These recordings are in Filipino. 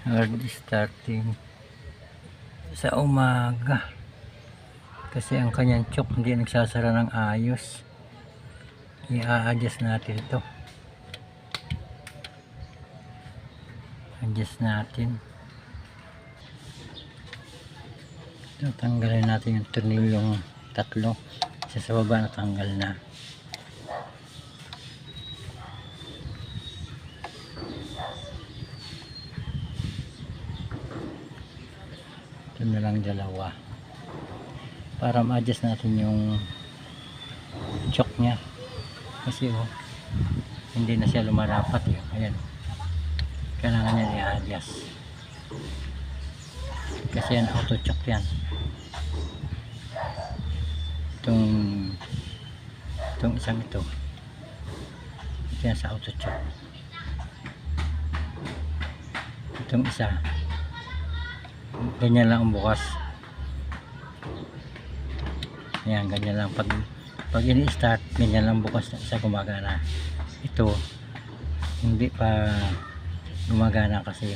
hard starting sa umaga kasi ang kanyang choke hindi nagsasara ng ayos. I-adjust natin ito, adjust natin ito. Tanggalin natin yung tornilyong tatlo, isa sa baba natanggal na. Ito na lang dalawa para ma-adjust natin yung choke nya kasi hindi na siya lumarapat ayan, kailangan niya i-adjust kasi yan auto choke yan. Itong isang ito yan sa auto choke, itong isa ganyan lang ang bukas. Ayan, ganyan lang pag ini-start, ganyan lang bukas sa gumagana. Ito hindi pa gumagana kasi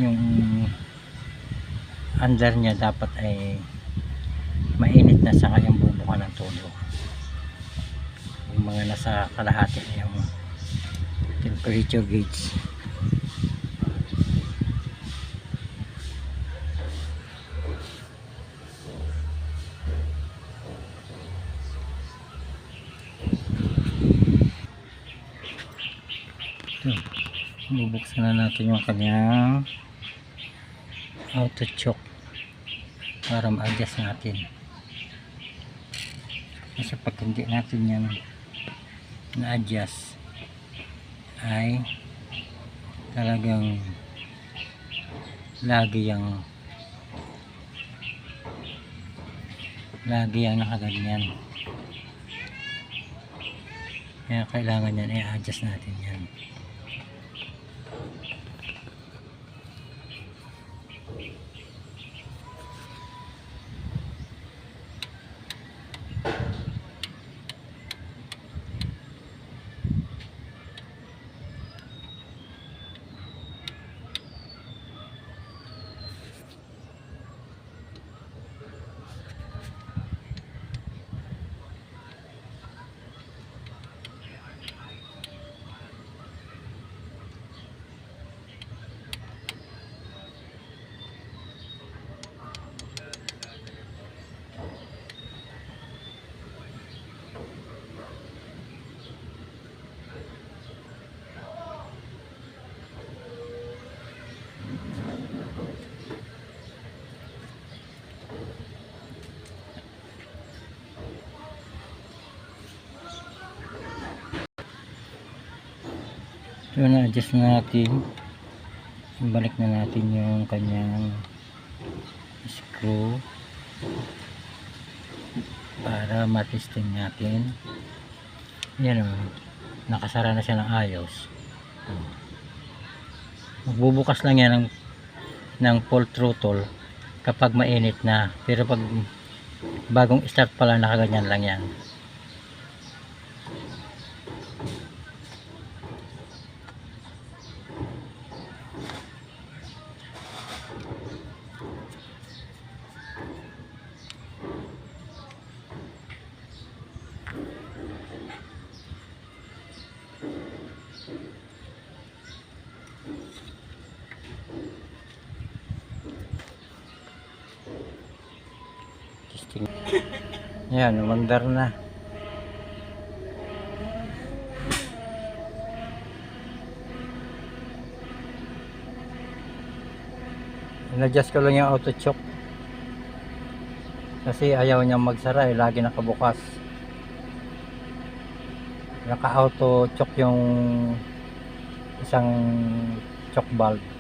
yung under niya dapat ay mainit na sa kanyang bubuka ng todo. Yung mga nasa kalahati yung temperature gauge. Bubuksan na natin yung kanyang auto choke para ma-adjust natin kasi pag hindi natin yan na-adjust ay talagang lagi yung nakaganyan. Kaya kailangan yan i-adjust natin yan. So na-adjust na natin, balik na natin yung kanyang screw para matesting natin. Yan nakasara na siya ng ayos. Magbubukas lang yan ng full throttle kapag mainit na, pero pag bagong start pa lang nakaganyan lang yan. Yan, umandar na. In-adjust ko lang yung auto choke kasi ayaw niya magsara, lagi nakabukas. Naka auto choke yung isang choke valve.